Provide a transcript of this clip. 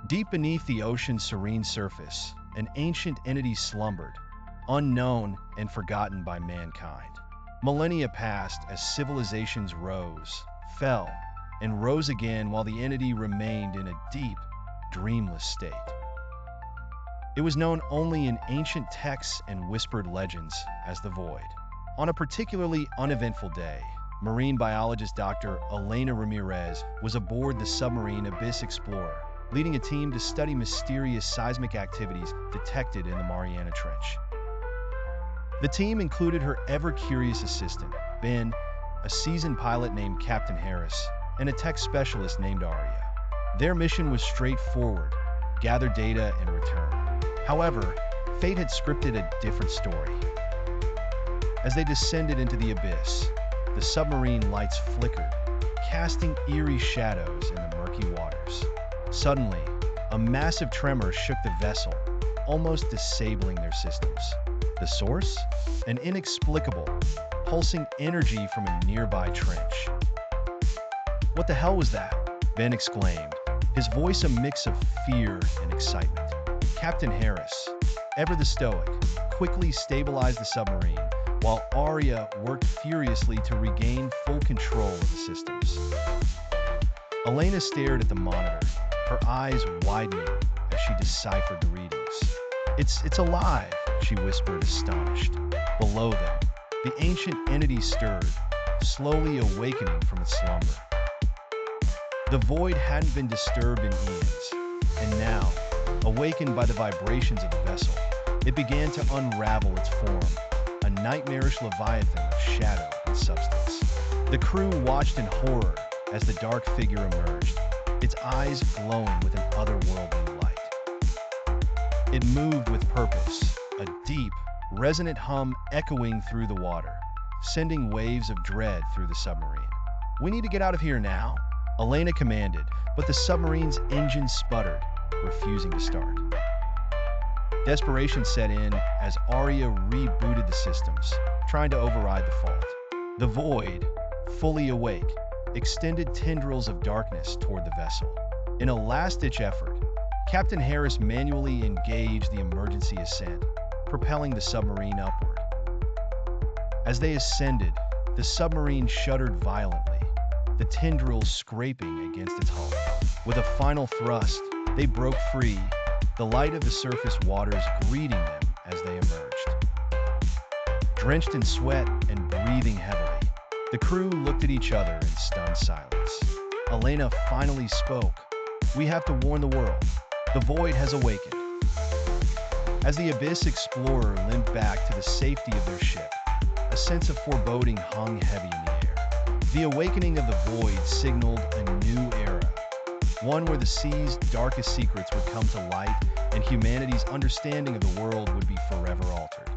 Deep beneath the ocean's serene surface, an ancient entity slumbered, unknown and forgotten by mankind. Millennia passed as civilizations rose, fell, and rose again while the entity remained in a deep, dreamless state. It was known only in ancient texts and whispered legends as the Void. On a particularly uneventful day, marine biologist Dr. Elena Ramirez was aboard the submarine Abyss Explorer, leading a team to study mysterious seismic activities detected in the Mariana Trench. The team included her ever-curious assistant, Ben, a seasoned pilot named Captain Harris, and a tech specialist named Aria. Their mission was straightforward: gather data and return. However, fate had scripted a different story. As they descended into the abyss, the submarine lights flickered, casting eerie shadows in the murky waters. Suddenly, a massive tremor shook the vessel, almost disabling their systems. The source? An inexplicable, pulsing energy from a nearby trench. "What the hell was that?" Ben exclaimed, his voice a mix of fear and excitement. Captain Harris, ever the stoic, quickly stabilized the submarine, while Aria worked furiously to regain full control of the systems. Elena stared at the monitor, her eyes widening as she deciphered the readings. It's alive," she whispered, astonished. Below them, the ancient entity stirred, slowly awakening from its slumber. The Void hadn't been disturbed in eons, and now, awakened by the vibrations of the vessel, it began to unravel its form, a nightmarish leviathan of shadow and substance. The crew watched in horror as the dark figure emerged, its eyes glowing with an otherworldly light. It moved with purpose, a deep, resonant hum echoing through the water, sending waves of dread through the submarine. "We need to get out of here now," Elena commanded, but the submarine's engine sputtered, refusing to start. Desperation set in as Aria rebooted the systems, trying to override the fault. The Void, fully awake, extended tendrils of darkness toward the vessel. In a last-ditch effort, Captain Harris manually engaged the emergency ascent, propelling the submarine upward. As they ascended, the submarine shuddered violently, the tendrils scraping against its hull. With a final thrust, they broke free, the light of the surface waters greeting them as they emerged. Drenched in sweat and breathing heavily, the crew looked at each other in stunned silence. Elena finally spoke. "We have to warn the world. The Void has awakened." As the Abyss Explorer limped back to the safety of their ship, a sense of foreboding hung heavy in the air. The awakening of the Void signaled a new era, one where the sea's darkest secrets would come to light and humanity's understanding of the world would be forever altered.